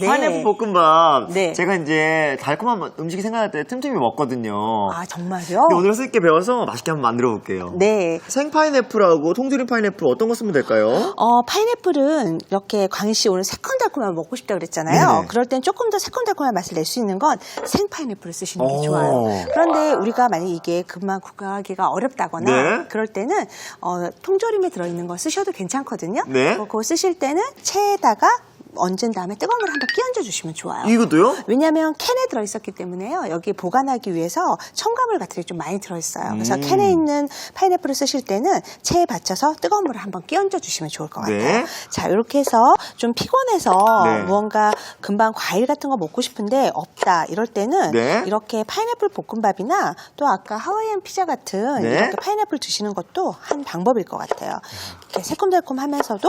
네. 파인애플 볶음밥. 네. 제가 이제 달콤한 음식이 생각날 때 틈틈이 먹거든요. 아, 정말요? 근데 오늘 쓸 게 배워서 맛있게 한번 만들어 볼게요. 네. 생 파인애플하고 통조림 파인애플 어떤 거 쓰면 될까요? 파인애플은 이렇게 광희 씨 오늘 새콤달콤한 먹고 싶다 그랬잖아요. 네네. 그럴 땐 조금 더 새콤달콤한 맛을 낼 수 있는 건 생 파인애플을 쓰시는 게 오. 좋아요. 그런데 우리가 만약 이게 금방 구하기가 어렵다거나 네. 그럴 때는 통조림에 들어있는 거 쓰셔도 괜찮거든요. 네. 그거 쓰실 때는 체에다가 얹은 다음에 뜨거운 물 한번 끼얹어 주시면 좋아요. 이것도요? 왜냐하면 캔에 들어있었기 때문에요. 여기 보관하기 위해서 첨가물 같은 게 좀 많이 들어있어요. 그래서 캔에 있는 파인애플을 쓰실 때는 체에 받쳐서 뜨거운 물을 한번 끼얹어 주시면 좋을 것 같아요. 네. 자, 이렇게 해서 좀 피곤해서 네. 무언가 금방 과일 같은 거 먹고 싶은데 없다 이럴 때는 네. 이렇게 파인애플 볶음밥이나 또 아까 하와이안 피자 같은 네. 이렇게 파인애플 드시는 것도 한 방법일 것 같아요. 이렇게 새콤달콤하면서도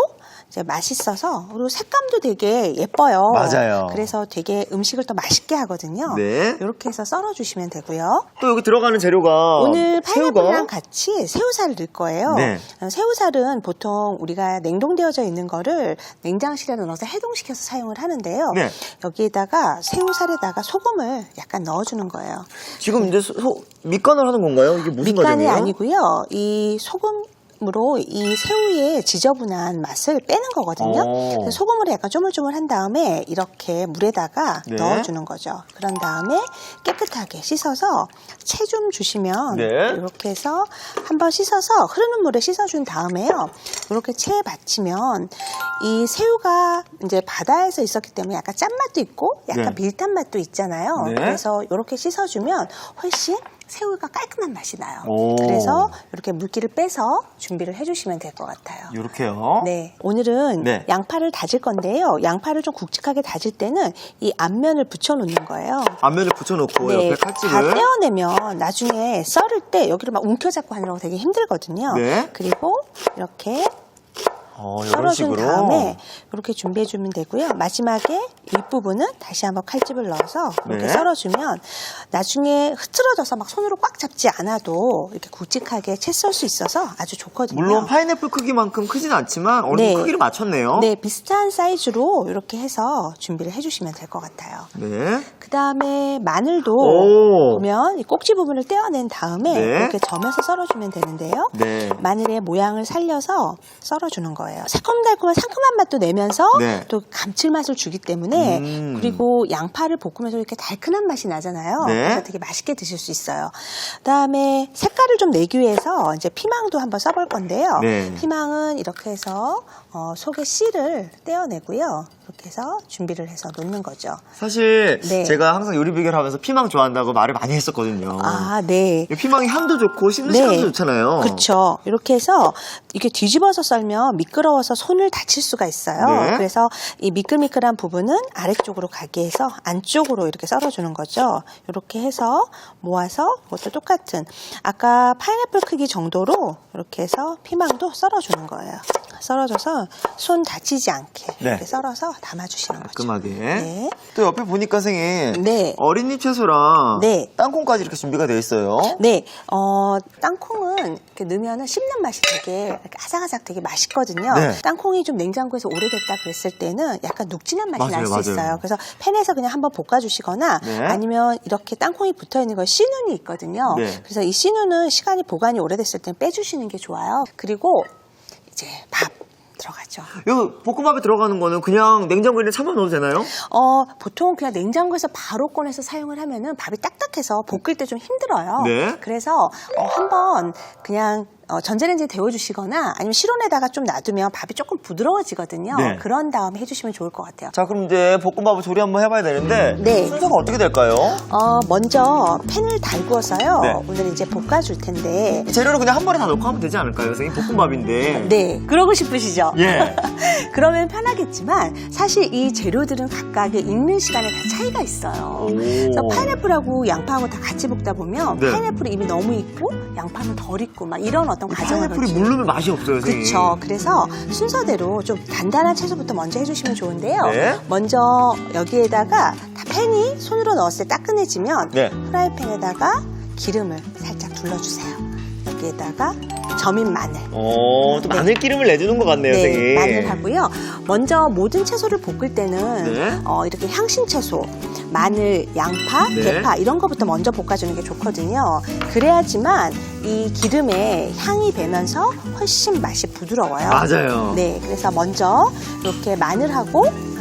이제 맛있어서 그리고 색감도 되게 예뻐요. 맞아요. 그래서 되게 음식을 더 맛있게 하거든요. 네. 이렇게 해서 썰어주시면 되고요. 또 여기 들어가는 재료가 오늘 파인애플이랑 새우가? 같이 새우살을 넣을 거예요. 네. 새우살은 보통 우리가 냉동되어져 있는 거를 냉장실에 넣어서 해동시켜서 사용을 하는데요. 네. 여기에다가 새우살에다가 소금을 약간 넣어주는 거예요. 지금 이제 밑간을 하는 건가요? 이게 무슨 밑간이 과정이에요? 아니고요. 이 소금으로 이 새우의 지저분한 맛을 빼는 거거든요. 그래서 소금으로 약간 쪼물쪼물한 다음에 이렇게 물에다가 네. 넣어주는 거죠. 그런 다음에 깨끗하게 씻어서 채 좀 주시면 네. 이렇게 해서 한번 씻어서 흐르는 물에 씻어준 다음에요. 이렇게 채에 받치면 이 새우가 이제 바다에서 있었기 때문에 약간 짠맛도 있고 약간 네. 밀탄 맛도 있잖아요. 네. 그래서 이렇게 씻어주면 훨씬 새우가 깔끔한 맛이 나요. 오. 그래서 이렇게 물기를 빼서 준비를 해주시면 될 것 같아요. 이렇게요? 네, 오늘은 네. 양파를 다질 건데요. 양파를 좀 굵직하게 다질 때는 이 앞면을 붙여놓는 거예요. 앞면을 붙여놓고 네, 옆에 다 칼집을 떼어내면 나중에 썰을 때 여기를 막 움켜잡고 하느라고 되게 힘들거든요. 네. 그리고 이렇게 이런 썰어준 식으로 다음에 이렇게 준비해주면 되고요. 마지막에 윗부분은 다시 한번 칼집을 넣어서 이렇게 네. 썰어주면 나중에 흐트러져서 막 손으로 꽉 잡지 않아도 이렇게 굵직하게 채 썰 수 있어서 아주 좋거든요. 물론 파인애플 크기만큼 크지는 않지만 어느 정도 크기를 맞췄네요. 네, 비슷한 사이즈로 이렇게 해서 준비를 해주시면 될 것 같아요. 네. 그 다음에 마늘도 오. 보면 이 꼭지 부분을 떼어낸 다음에 네. 이렇게 점여서 썰어주면 되는데요. 네. 마늘의 모양을 살려서 썰어주는 거예요. 새콤달콤한 상큼한 맛도 내면서 네. 또 감칠맛을 주기 때문에 그리고 양파를 볶으면서 이렇게 달큰한 맛이 나잖아요. 네. 그래서 되게 맛있게 드실 수 있어요. 그다음에 색깔을 좀 내기 위해서 이제 피망도 한번 써볼 건데요. 네. 피망은 이렇게 해서 속에 씨를 떼어내고요. 이렇게 해서 준비를 해서 놓는 거죠. 사실 네. 제가 항상 요리 비결하면서 피망 좋아한다고 말을 많이 했었거든요. 아, 네. 피망이 향도 좋고 씹는 시간도 좋잖아요. 그렇죠. 이렇게 해서 이게 뒤집어서 썰면 미끄러워서 손을 다칠 수가 있어요. 네. 그래서 이 미끌미끌한 부분은 아래쪽으로 가게 해서 안쪽으로 이렇게 썰어주는 거죠. 이렇게 해서 모아서 이것도 똑같은 아까 파인애플 크기 정도로 이렇게 해서 피망도 썰어주는 거예요. 썰어줘서 손 다치지 않게 네. 이렇게 썰어서 담아주시는 거죠. 깔끔하게. 네. 또 옆에 보니까 선생님 네. 어린잎 채소랑 네. 땅콩까지 이렇게 준비가 되어 있어요. 네, 땅콩은 이렇게 넣으면 씹는 맛이 되게 이렇게 아삭아삭 되게 맛있거든요. 네. 땅콩이 좀 냉장고에서 오래됐다 그랬을 때는 약간 눅진한 맛이 날 수 맞아요. 있어요. 그래서 팬에서 그냥 한번 볶아주시거나 네. 아니면 이렇게 땅콩이 붙어있는 거 씨눈이 있거든요. 네. 그래서 이 씨눈은 시간이 보관이 오래됐을 때는 빼주시는 게 좋아요. 그리고 이제 밥 들어가죠. 이거 볶음밥에 들어가는 거는 그냥 냉장고에 참아 넣어도 되나요? 보통 그냥 냉장고에서 바로 꺼내서 사용을 하면은 밥이 딱딱해서 볶을 때 좀 힘들어요. 네. 그래서 한번 그냥 전자레인지에 데워주시거나 아니면 실온에다가 좀 놔두면 밥이 조금 부드러워지거든요. 네. 그런 다음에 해주시면 좋을 것 같아요. 자, 그럼 이제 볶음밥을 조리 한번 해봐야 되는데 네. 순서가 어떻게 될까요? 먼저 팬을 달구어서요. 네. 오늘 이제 볶아줄 텐데. 재료를 그냥 한 번에 다 넣고 하면 되지 않을까요, 선생님? 볶음밥인데. 네, 그러고 싶으시죠? 예. 그러면 편하겠지만 사실 이 재료들은 각각의 익는 시간에 다 차이가 있어요. 그래서 파인애플하고 양파하고 다 같이 볶다 보면 네. 파인애플이 이미 너무 익고 양파는 덜 익고 막 이런 어떤 과정을 파인애플이 거치는 물르면 맛이 없어요, 선생님. 그렇죠. 그래서 순서대로 좀 단단한 채소부터 먼저 해주시면 좋은데요. 네. 먼저 여기에다가 다 팬이 손으로 넣었을 때 따끈해지면 네. 프라이팬에다가 기름을 살짝 둘러주세요. 이렇게 여기에다가 점인 마늘. 또 마늘 기름을 내주는 것 같네요, 네, 선생님. 마늘 하고요. 먼저 모든 채소를 볶을 때는 네. 이렇게 향신 채소, 마늘, 양파, 네. 대파 이런 거부터 먼저 볶아주는 게 좋거든요. 그래야지만 이 기름에 향이 배면서 훨씬 맛이 부드러워요. 맞아요. 네, 그래서 먼저 이렇게 마늘하고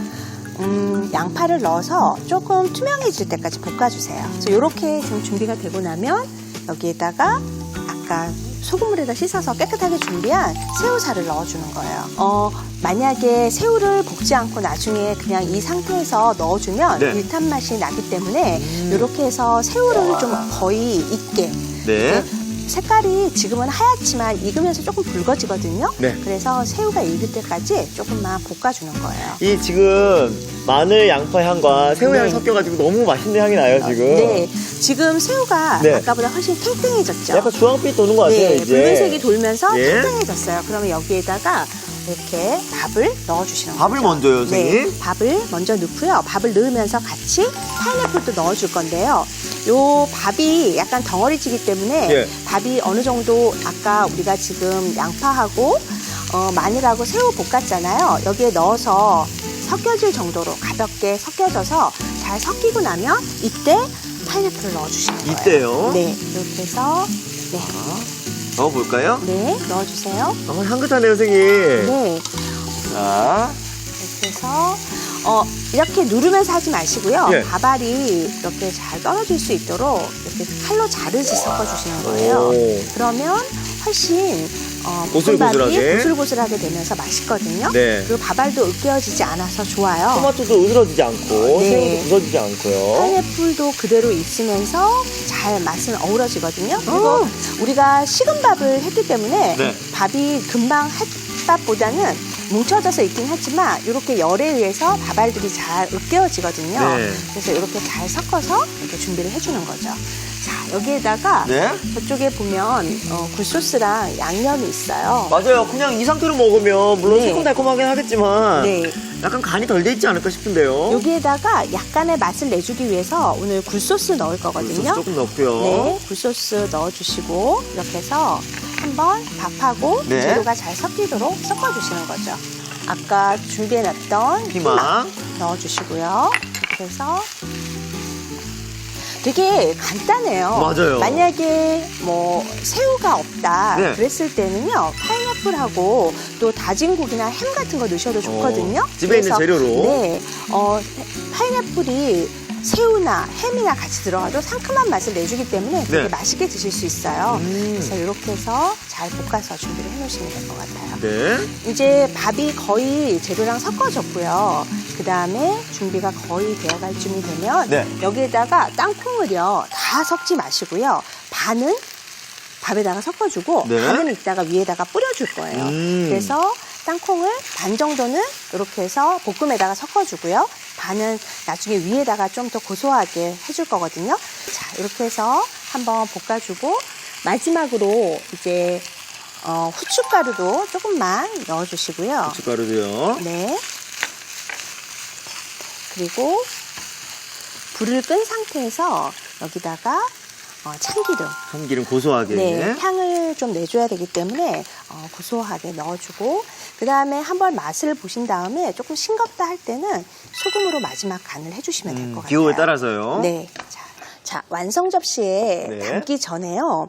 양파를 넣어서 조금 투명해질 때까지 볶아주세요. 그래서 이렇게 좀 준비가 되고 나면 여기에다가 아까 소금물에다 씻어서 깨끗하게 준비한 새우살을 넣어주는 거예요. 만약에 새우를 볶지 않고 나중에 그냥 이 상태에서 넣어주면 네. 일탄 맛이 나기 때문에 이렇게 해서 새우를 좀 거의 익게 네. 색깔이 지금은 하얗지만 익으면서 조금 붉어지거든요. 네. 그래서 새우가 익을 때까지 조금만 볶아주는 거예요. 이 지금 마늘, 양파 향과 새우 향이 네. 섞여가지고 너무 맛있는 향이 나요, 지금. 네, 지금 새우가 네. 아까보다 훨씬 탱탱해졌죠. 약간 주황빛 도는 것 같아요, 네, 이제. 붉은색이 돌면서 예. 탱탱해졌어요. 그러면 여기에다가 이렇게 밥을 넣어주시는 밥을 거죠. 먼저요, 선생님? 네, 밥을 먼저 넣고요. 밥을 넣으면서 같이 파인애플도 넣어줄 건데요. 요 밥이 약간 덩어리지기 때문에 예. 밥이 어느 정도 아까 우리가 지금 양파하고 마늘하고 새우 볶았잖아요. 여기에 넣어서 섞여질 정도로 가볍게 섞여져서 잘 섞이고 나면 이때 파인애플을 넣어주시는 거예요. 이때요? 네, 이렇게 해서 네, 넣어볼까요? 네 넣어주세요. 향긋하네요, 선생님. 네, 자, 이렇게 해서 이렇게 누르면서 하지 마시고요. 예. 밥알이 이렇게 잘 떨어질 수 있도록 이렇게 칼로 자르듯이 섞어주시는 거예요. 오. 그러면 훨씬 보슬보슬하게. 볶음밥이 보슬보슬하게 되면서 맛있거든요. 네. 그리고 밥알도 으깨어지지 않아서 좋아요. 토마토도 으스러지지 않고, 네. 새우도 부서지지 않고요. 파인애플도 그대로 있으면서 잘 맛은 어우러지거든요. 그리고 우리가 식은 밥을 했기 때문에 네. 밥이 금방 햇밥보다는 뭉쳐져서 있긴 하지만 이렇게 열에 의해서 밥알들이 잘 으깨어지거든요. 네. 그래서 이렇게 잘 섞어서 이렇게 준비를 해주는 거죠. 자, 여기에다가 네. 저쪽에 보면 굴소스랑 양념이 있어요. 맞아요. 그냥 이 상태로 먹으면 물론 네. 새콤달콤하긴 하겠지만 네. 약간 간이 덜 돼 있지 않을까 싶은데요. 여기에다가 약간의 맛을 내주기 위해서 오늘 굴소스 넣을 거거든요. 굴소스 조금 넣고요. 네, 굴소스 넣어주시고 이렇게 해서 한번 밥하고 네. 재료가 잘 섞이도록 섞어주시는 거죠. 아까 준비해놨던 피망. 넣어주시고요. 이렇게 해서 되게 간단해요. 맞아요. 만약에 뭐 새우가 없다 네. 그랬을 때는요 파인애플하고 또 다진 고기나 햄 같은 거 넣으셔도 좋거든요. 집에 있는 재료로. 네, 파인애플이 새우나 햄이나 같이 들어가도 상큼한 맛을 내주기 때문에 되게 네. 맛있게 드실 수 있어요. 그래서 이렇게 해서 잘 볶아서 준비를 해놓으시면 될 것 같아요. 네. 이제 밥이 거의 재료랑 섞어졌고요. 그 다음에 준비가 거의 되어갈 쯤이 되면 네. 여기에다가 땅콩을요 다 섞지 마시고요. 반은 밥에다가 섞어주고 네. 반은 이따가 위에다가 뿌려줄 거예요. 그래서 땅콩을 반 정도는 이렇게 해서 볶음에다가 섞어주고요. 반은 나중에 위에다가 좀 더 고소하게 해줄 거거든요. 자, 이렇게 해서 한번 볶아주고 마지막으로 이제 후춧가루도 조금만 넣어주시고요. 고춧가루도요. 네. 그리고 불을 끈 상태에서 여기다가 참기름. 참기름 고소하게. 네, 향을 좀 내줘야 되기 때문에 고소하게 넣어주고 그 다음에 한번 맛을 보신 다음에 조금 싱겁다 할 때는 소금으로 마지막 간을 해주시면 될 것 같아요. 기호에 따라서요. 네. 자, 완성 접시에 네. 담기 전에요.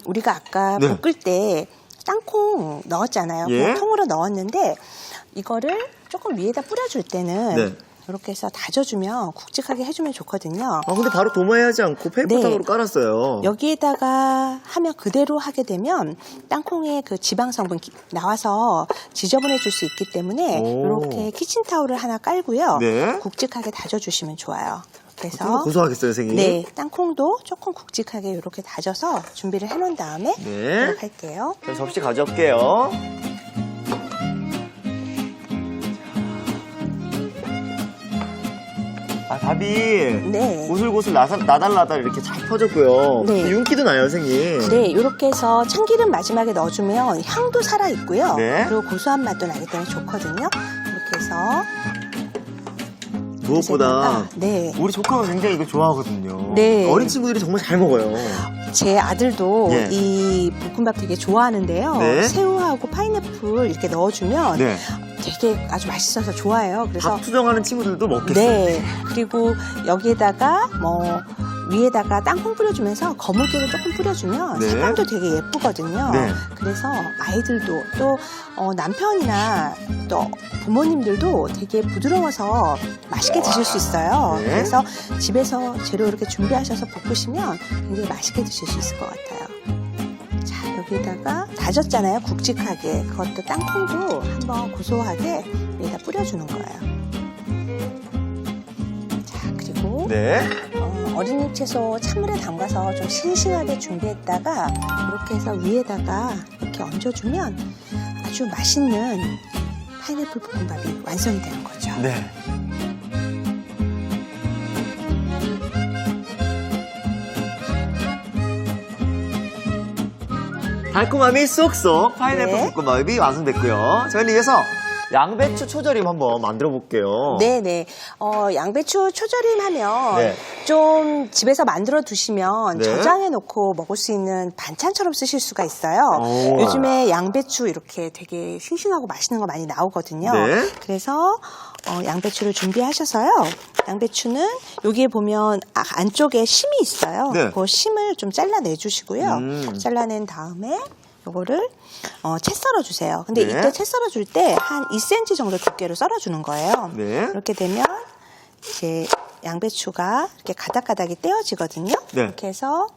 우리가 아까 네. 볶을 때 땅콩 넣었잖아요. 예. 그냥 통으로 넣었는데 이거를 조금 위에다 뿌려줄 때는 네. 이렇게 해서 다져주면 굵직하게 해주면 좋거든요. 근데 바로 도마하지 않고 페이퍼탕으로 네. 깔았어요. 여기에다가 하면 그대로 하게 되면 땅콩의 그 지방 성분 나와서 지저분해질 수 있기 때문에 오. 이렇게 키친타올을 하나 깔고요. 네. 굵직하게 다져주시면 좋아요. 그래서 좀 고소하겠어요, 선생님. 네, 땅콩도 조금 굵직하게 이렇게 다져서 준비를 해놓은 다음에 네. 이렇게 할게요. 전 접시 가져올게요. 밥이 네. 고슬고슬 나달나달 이렇게 잘 퍼졌고요. 네. 윤기도 나요, 선생님. 네, 이렇게 해서 참기름 마지막에 넣어주면 향도 살아있고요. 네. 그리고 고소한 맛도 나기 때문에 좋거든요. 이렇게 해서 무엇보다 네. 우리 조카가 굉장히 이거 좋아하거든요. 네. 어린 친구들이 정말 잘 먹어요. 제 아들도 예. 이 볶음밥 되게 좋아하는데요. 네. 새우하고 파인애플 이렇게 넣어주면 네. 되게 아주 맛있어서 좋아해요. 그래서 밥 투정하는 친구들도 먹겠어요. 네. 그리고 여기에다가 뭐 위에다가 땅콩 뿌려주면서 거물기를 조금 뿌려주면 네. 색감도 되게 예쁘거든요. 네. 그래서 아이들도 또 남편이나 또 부모님들도 되게 부드러워서 맛있게 드실 수 있어요. 네. 그래서 집에서 재료 이렇게 준비하셔서 볶으시면 굉장히 맛있게 드실 수 있을 것 같아요. 자, 여기다가 다졌잖아요. 굵직하게. 그것도 땅콩도 한번 고소하게 여기다 뿌려주는 거예요. 자, 그리고 네. 어린잎 채소 찬물에 담가서 좀 싱싱하게 준비했다가 이렇게 해서 위에다가 이렇게 얹어주면 아주 맛있는 파인애플 볶음밥이 완성이 되는 거죠. 네. 달콤함이 쏙쏙 파인애플 네. 볶음밥이 완성됐고요. 저희는 이어서 양배추 초절임 한번 만들어 볼게요. 네네. 양배추 초절임 하면 네. 좀 집에서 만들어 두시면 네. 저장해 놓고 먹을 수 있는 반찬처럼 쓰실 수가 있어요. 오. 요즘에 양배추 이렇게 되게 싱싱하고 맛있는 거 많이 나오거든요. 네. 그래서 양배추를 준비하셔서요. 양배추는 여기에 보면 안쪽에 심이 있어요. 네. 그 심을 좀 잘라내 주시고요. 잘라낸 다음에 요거를 채 썰어 주세요. 근데 네. 이때 채 썰어 줄 때 한 2cm 정도 두께로 썰어 주는 거예요. 네. 이렇게 되면 이제 양배추가 이렇게 가닥가닥이 떼어지거든요. 네. 이렇게 해서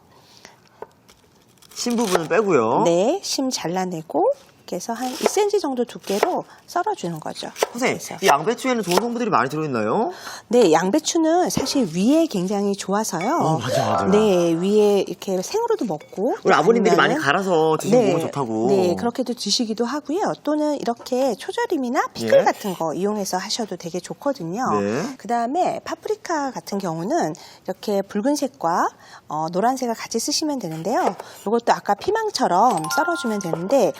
심 부분은 빼고요. 네, 심 잘라내고 이렇게 해서 한 2cm 정도 두께로 썰어 주는 거죠. 선생님, 그래서. 이 양배추에는 좋은 성분들이 많이 들어있나요? 네, 양배추는 사실 위에 굉장히 좋아서요. 맞아. 네, 위에 이렇게 생으로도 먹고. 우리 아버님들이 많이 아니면은 갈아서 드시는 거 좋다고. 네, 그렇게도 드시기도 하고요. 또는 이렇게 초절임이나 피클 예. 같은 거 이용해서 하셔도 되게 좋거든요. 네. 그 다음에 파프리카 같은 경우는 이렇게 붉은색과 노란색을 같이 쓰시면 되는데요. 이것도 아까 피망처럼 썰어주면 되는데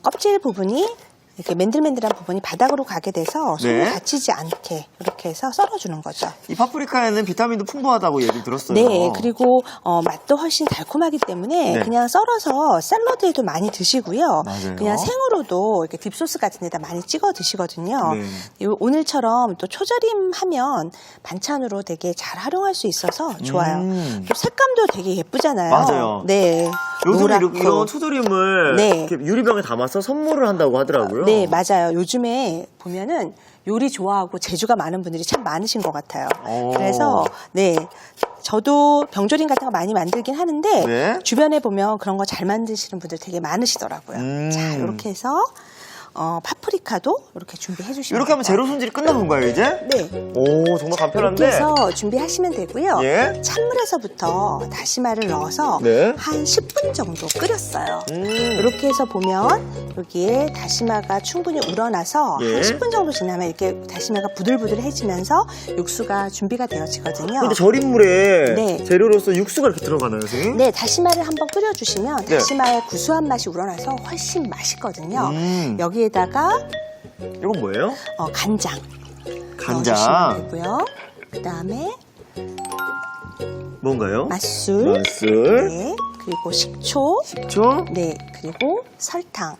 껍질 부분이 이렇게 맨들맨들한 부분이 바닥으로 가게 돼서 손이 네. 다치지 않게 이렇게 해서 썰어주는 거죠. 이 파프리카에는 비타민도 풍부하다고 얘기 들었어요. 네, 그리고 맛도 훨씬 달콤하기 때문에 네. 그냥 썰어서 샐러드에도 많이 드시고요. 맞아요. 그냥 생으로도 이렇게 딥소스 같은 데다 많이 찍어 드시거든요. 네. 오늘처럼 또 초절임 하면 반찬으로 되게 잘 활용할 수 있어서 좋아요. 또 색감도 되게 예쁘잖아요. 맞아요. 네. 요즘에 노랗고. 이런 초절임을 네. 이렇게 유리병에 담아서 선물을 한다고 하더라고요. 네, 맞아요. 요즘에 보면은 요리 좋아하고 재주가 많은 분들이 참 많으신 것 같아요. 오. 그래서 네, 저도 병조림 같은 거 많이 만들긴 하는데 네. 주변에 보면 그런 거 잘 만드시는 분들 되게 많으시더라고요. 자, 이렇게 해서 파프리카도 이렇게 준비해 주시면 이렇게 하면 재료 손질이 끝난 건가요, 이제? 네. 오, 정말 간편한데. 이렇게 해서 준비하시면 되고요. 예. 찬물에서부터 다시마를 넣어서 네. 한 10분 정도 끓였어요. 이렇게 해서 보면 여기에 다시마가 충분히 우러나서 예. 한 10분 정도 지나면 이렇게 다시마가 부들부들해지면서 육수가 준비가 되어지거든요. 그런데 절임물에 네. 재료로서 육수가 이렇게 들어가나요, 선생님? 네, 다시마를 한번 끓여주시면 네. 다시마의 구수한 맛이 우러나서 훨씬 맛있거든요. 여기에다가 이건 뭐예요? 간장 간장. 넣어주시면 되고요. 그 다음에 뭔가요? 맛술, 맛술. 네, 그리고 식초, 식초. 네, 그리고 설탕.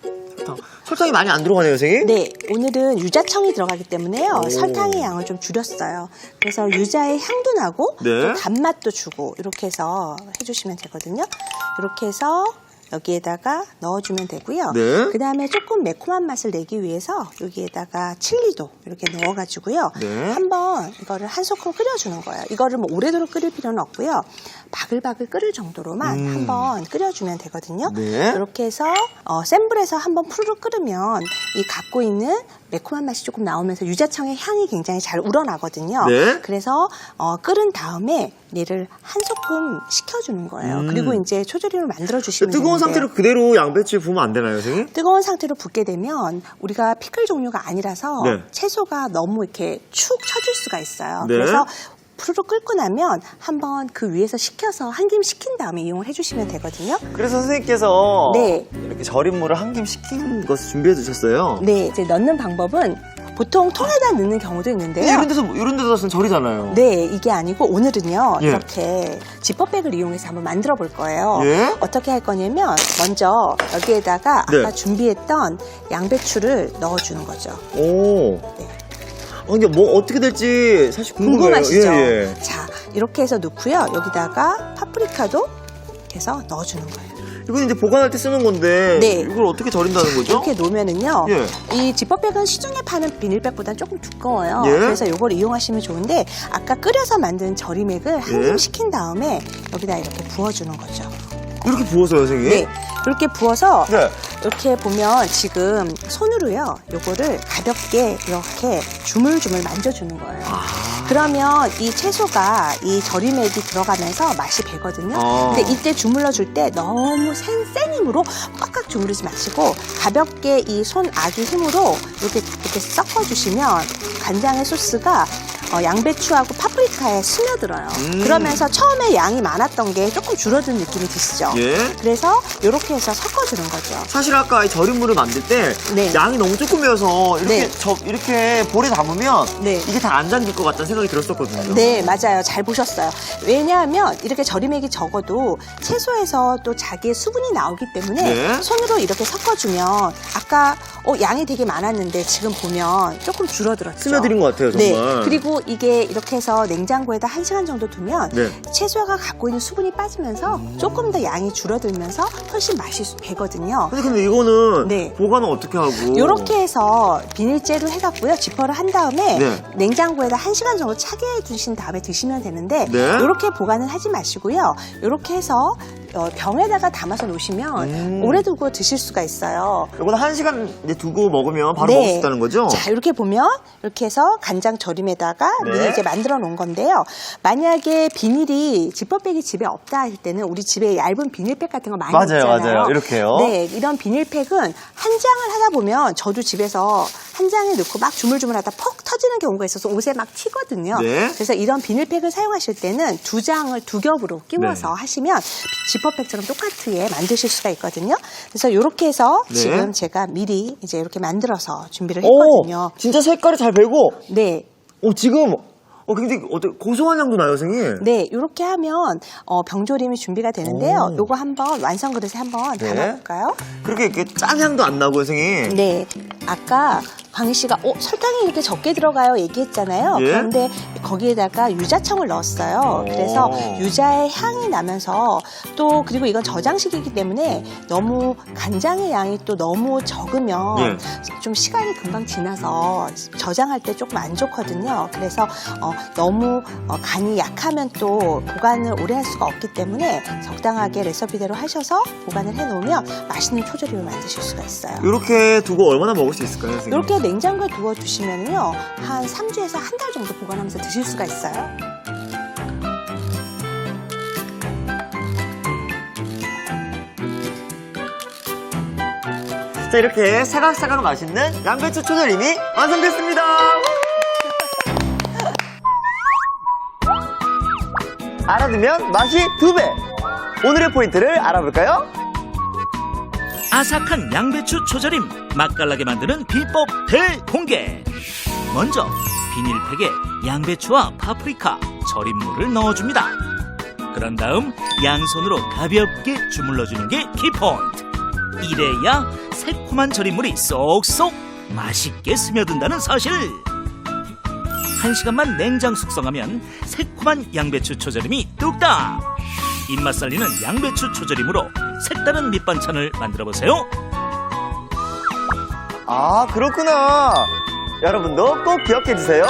설탕이 많이 안 들어가네요, 선생님? 네, 오늘은 유자청이 들어가기 때문에요. 오. 설탕의 양을 좀 줄였어요. 그래서 유자의 향도 나고 네. 또 단맛도 주고 이렇게 해서 해주시면 되거든요. 이렇게 해서 여기에다가 넣어주면 되고요. 네. 그 다음에 조금 매콤한 맛을 내기 위해서 여기에다가 칠리도 이렇게 넣어가지고요. 네. 한번 이거를 한 소끔 끓여주는 거예요. 이거를 뭐 오래도록 끓일 필요는 없고요. 바글바글 끓을 정도로만 한번 끓여주면 되거든요. 네. 이렇게 해서 센 불에서 한번 푸르륵 끓으면 이 갖고 있는 매콤한 맛이 조금 나오면서 유자청의 향이 굉장히 잘 우러나거든요. 네. 그래서 끓은 다음에 얘를 한 소끔 식혀주는 거예요. 그리고 이제 초절임을 만들어주시면 뜨거운 되는데요. 상태로 그대로 양배추에 부으면 안 되나요, 선생님? 뜨거운 상태로 붓게 되면 우리가 피클 종류가 아니라서 네. 채소가 너무 이렇게 축 처질 수가 있어요. 네. 그래서 푸르륵 끓고 나면 한번 그 위에서 식혀서 한 김 식힌 다음에 이용을 해주시면 되거든요. 그래서 선생님께서 네. 이렇게 절임물을 한 김 식힌 것을 준비해 주셨어요. 네, 이제 넣는 방법은 보통 통에다 넣는 경우도 있는데요. 이런 데서 쓰는 절이잖아요. 네, 이게 아니고 오늘은요. 예. 이렇게 지퍼백을 이용해서 한번 만들어 볼 거예요. 예? 어떻게 할 거냐면 먼저 여기에다가 네. 아까 준비했던 양배추를 넣어주는 거죠. 오. 네. 근데 뭐 어떻게 될지 사실 궁금해요. 궁금하시죠? 예, 예. 자, 이렇게 해서 넣고요. 여기다가 파프리카도 해서 넣어주는 거예요. 이건 이제 보관할 때 쓰는 건데 네. 이걸 어떻게 절인다는 거죠? 이렇게 놓으면은요. 예. 이 지퍼백은 시중에 파는 비닐백보다 조금 두꺼워요. 예. 그래서 이걸 이용하시면 좋은데 아까 끓여서 만든 절임액을 한 예. 줌 식힌 다음에 여기다 이렇게 부어주는 거죠. 이렇게 부어서요, 선생님? 네. 이렇게 부어서 네. 이렇게 보면 지금 손으로요. 요거를 가볍게 이렇게 주물주물 만져주는 거예요. 그러면 이 채소가 이 절임액이 들어가면서 맛이 배거든요. 근데 이때 주물러 줄 때 너무 센 힘으로 꽉꽉 주무르지 마시고 가볍게 이 손 아기 힘으로 이렇게 섞어주시면 간장의 소스가 양배추하고 파프리카에 스며들어요. 그러면서 처음에 양이 많았던 게 조금 줄어든 느낌이 드시죠? 예. 그래서 이렇게 해서 섞어주는 거죠. 사실 아까 이 절임물을 만들 때 네. 양이 너무 조금이어서 이렇게 네. 이렇게 볼에 담으면 네. 이게 다 안 잠길 것 같다는 생각이 들었었거든요. 네, 맞아요. 잘 보셨어요. 왜냐하면 이렇게 절임액이 적어도 채소에서 또 자기의 수분이 나오기 때문에 네. 손으로 이렇게 섞어주면 아까 양이 되게 많았는데 지금 보면 조금 줄어들었죠. 스며드린 것 같아요, 정말. 네. 그리고 이게 이렇게 해서 냉장고에다 1시간 정도 두면 네. 채소가 갖고 있는 수분이 빠지면서 조금 더 양이 줄어들면서 훨씬 맛이 배거든요. 근데 이거는 네. 보관은 어떻게 하고? 이렇게 해서 비닐째로 해갖고요. 지퍼를 한 다음에 네. 냉장고에다 1시간 정도 차게 해두신 다음에 드시면 되는데 네. 이렇게 보관은 하지 마시고요. 이렇게 해서 병에다가 담아서 놓으시면 오래 두고 드실 수가 있어요. 이거는 1시간 이제 두고 먹으면 바로 먹을 수 있다는 거죠? 자, 이렇게 보면 이렇게 해서 간장 절임에다가 네. 미리 이제 만들어 놓은 건데요. 만약에 비닐이 지퍼백이 집에 없다 할 때는 우리 집에 얇은 비닐팩 같은 거 많이 맞아요, 있잖아요. 맞아요. 이렇게요. 네, 이런 비닐팩은 한 장을 하다 보면 저도 집에서 한 장에 넣고 막 주물주물하다 퍽 터지는 경우가 있어서 옷에 막 튀거든요. 네. 그래서 이런 비닐팩을 사용하실 때는 두 장을 두 겹으로 끼워서 네. 하시면 지퍼백처럼 똑같게 만드실 수가 있거든요. 그래서 이렇게 해서 네. 지금 제가 미리 이제 이렇게 만들어서 준비를 했거든요. 진짜 색깔이 잘 배고 네. 지금 굉장히 고소한 향도 나요, 선생님. 네, 이렇게 하면 병조림이 준비가 되는데요. 요거 한번 완성 그릇에 한번 네. 담아볼까요? 그렇게 이렇게 짠 향도 안 나고요, 선생님. 네, 아까 광희 씨가 설탕이 이렇게 적게 들어가요 얘기했잖아요. 예? 그런데 거기에다가 유자청을 넣었어요. 그래서 유자의 향이 나면서 또 그리고 이건 저장식이기 때문에 너무 간장의 양이 또 너무 적으면 좀 시간이 금방 지나서 저장할 때 조금 안 좋거든요. 그래서 너무 간이 약하면 또 보관을 오래 할 수가 없기 때문에 적당하게 레시피대로 하셔서 보관을 해놓으면 맛있는 초절임을 만드실 수가 있어요. 이렇게 두고 얼마나 먹을 수 있을까요, 선생님? 이렇게 냉장고에 두어두시면요 한 3주에서 한 달 정도 보관하면서 드실 수가 있어요. 자, 이렇게 사각사각 맛있는 양배추 초절임이 완성됐습니다. 알아두면 맛이 2배. 오늘의 포인트를 알아볼까요? 아삭한 양배추 초절임 맛깔나게 만드는 비법 대공개. 먼저 비닐팩에 양배추와 파프리카, 절임물을 넣어줍니다. 그런 다음 양손으로 가볍게 주물러주는 게 키포인트. 이래야 새콤한 절임물이 쏙쏙 맛있게 스며든다는 사실. 1시간만 냉장 숙성하면 새콤한 양배추 초절임이 뚝딱. 입맛 살리는 양배추 초절임으로 색다른 밑반찬을 만들어보세요. 아, 그렇구나. 여러분도 꼭 기억해주세요.